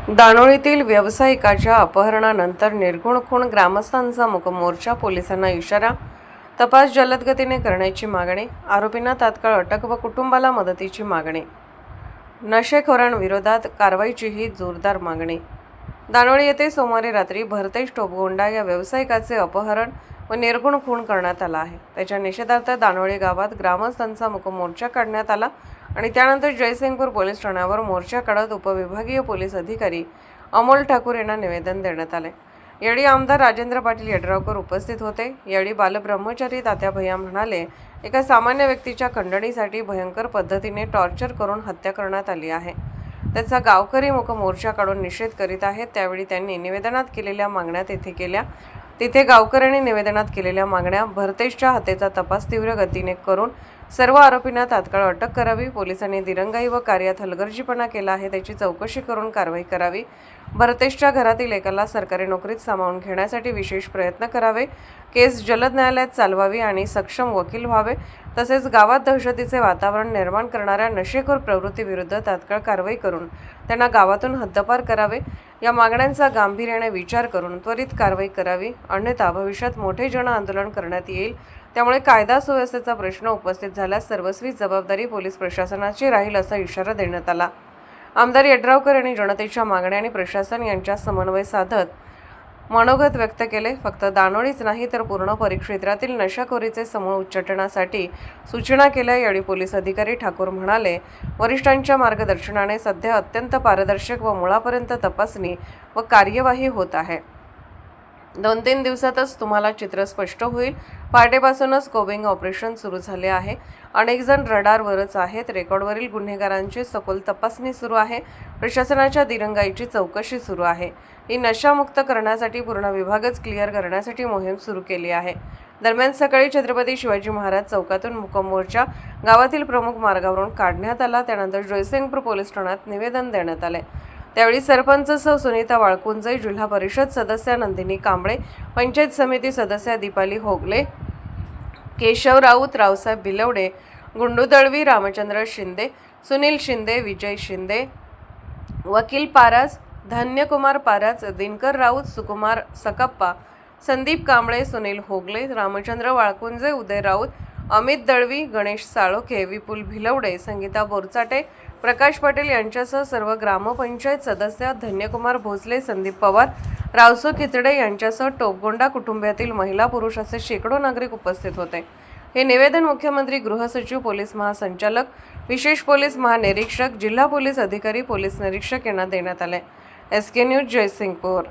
दानोळीतील व्यावसायिकाच्या अपहरणानंतर निर्घुण खून, ग्रामस्थांचा मूक मोर्चा, पोलिसांना इशारा, तपास जलद गतीने करण्याची मागणी, आरोपींना तात्काळ अटक व कुटुंबाला मदतीची मागणी, नशेखोरांविरोधात कारवाईचीही जोरदार मागणी। दानोळी येथे सोमवारी रात्री भरतेश टोपगोंडा या व्यावसायिकाचे अपहरण व निर्घुण खून करण्यात आला आहे। त्याच्या निषेधार्थ दानोळी गावात ग्रामस्थांचा मूक मोर्चा काढण्यात आला आणि त्यानंतर जयसिंगपूर पोलीस ठाण्यावर मोर्चा काढत उपविभागीय पोलीस अधिकारी अमोल ठाकूर यांना निवेदन देण्यात आले। यावेळी आमदार राजेंद्र पाटील यड्रावकर उपस्थित होते। यावेळी बालब्रह्मचारी तात्या भैया म्हणाले, एका सामान्य व्यक्तीच्या खंडणीसाठी भयंकर पद्धतीने टॉर्चर करून हत्या करण्यात आली आहे। त्याचा गावकरी मूक मोर्चा काढून निषेध करीत आहेत। त्यावेळी त्यांनी निवेदनात केलेल्या मागण्या तिथे गावकऱ्यांनी निवेदनात केलेल्या मागण्या, भरतेशच्या हत्येचा तपास तीव्र गतीने करून सर्व आरोपींना तात्काळ अटक करावी, पोलिसांनी दिरंगाई व कार्यात हलगर्जीपणा केला आहे त्याची चौकशी करून कारवाई करावी, भरतेशच्या घरातील एकाला सरकारी नोकरीत सामावून घेण्यासाठी विशेष प्रयत्न करावे, केस जलद न्यायालयात चालवावी आणि सक्षम वकील व्हावे, तसेच गावात दहशतीचे वातावरण निर्माण करणाऱ्या नशेखोर प्रवृत्तीविरुद्ध तात्काळ कारवाई करून त्यांना गावातून हद्दपार करावे। या मागण्यांचा गांभीर्याने विचार करून त्वरित कारवाई करावी, अन्यथा भविष्यात मोठे जन आंदोलन करण्यात येईल। त्यामुळे कायदा सुव्यवस्थेचा प्रश्न उपस्थित झाल्यास सर्वस्वी जबाबदारी पोलीस प्रशासनाची राहील असा इशारा देण्यात आला। आमदार यड्रावकर यांनी जनतेच्या मागण्या आणि प्रशासन यांच्या समन्वय साधत मनोगत व्यक्त केले। फक्त दानोळीच नाही तर पूर्ण परिक्षेत्रातील नशाखोरीचे समूळ उच्चाटनासाठी सूचना केल्या। यावेळी पोलीस अधिकारी ठाकूर म्हणाले, वरिष्ठांच्या मार्गदर्शनाने सध्या अत्यंत पारदर्शक व मुळापर्यंत तपासणी व कार्यवाही होत आहे। 2-3 दिवसातच तुम्हाला चित्र स्पष्ट होईल। पहाटेपासूनच कोबिंग ऑपरेशन सुरू झाले आहे। अनेक जण रडारवरच आहेत। रेकॉर्डवरील गुन्हेगारांची सखोल तपासणी सुरू आहे। प्रशासनाच्या दिरंगाईची चौकशी सुरू आहे। ही नशामुक्त करण्यासाठी पूर्ण विभागच क्लिअर करण्यासाठी मोहीम सुरू केली आहे। दरम्यान सकाळी छत्रपती शिवाजी महाराज चौकातून मूक मोर्चा गावातील प्रमुख मार्गावरून काढण्यात आला। त्यानंतर जयसिंगपूर पोलीस ठाण्यात निवेदन देण्यात आले। त्यावेळी सरपंच सौ सुनीता वाळकुंजे, जिल्हा परिषद सदस्या नंदिनी कांबळे, पंचायत समिती सदस्या दीपाली होगले, केशव राऊत, रावसाहेब भिलवडे, गुंडू दळवी, रामचंद्र शिंदे, सुनील शिंदे, विजय शिंदे, वकील पाराज, धन्यकुमार पाराज, दिनकर राऊत, सुकुमार सकप्पा, संदीप कांबळे, सुनील होगले, रामचंद्र वाळकुंजे, उदय राऊत, अमित दळवी, गणेश साळोखे, विपुल भिलवडे, संगीता बोरचाटे, प्रकाश पाटील यांच्यासह सर्व ग्रामपंचायत सदस्य, धन्यकुमार भोसले, संदीप पवार, रावसो खिचडे यांच्यासह टोपगोंडा कुटुंबातील महिला पुरुष असे शेकडो नागरिक उपस्थित होते। हे निवेदन मुख्यमंत्री, गृहसचिव, पोलीस महासंचालक, विशेष पोलीस महानिरीक्षक, जिल्हा पोलीस अधिकारी, पोलीस निरीक्षक यांना देण्यात आले। SK news, Jaysingpur.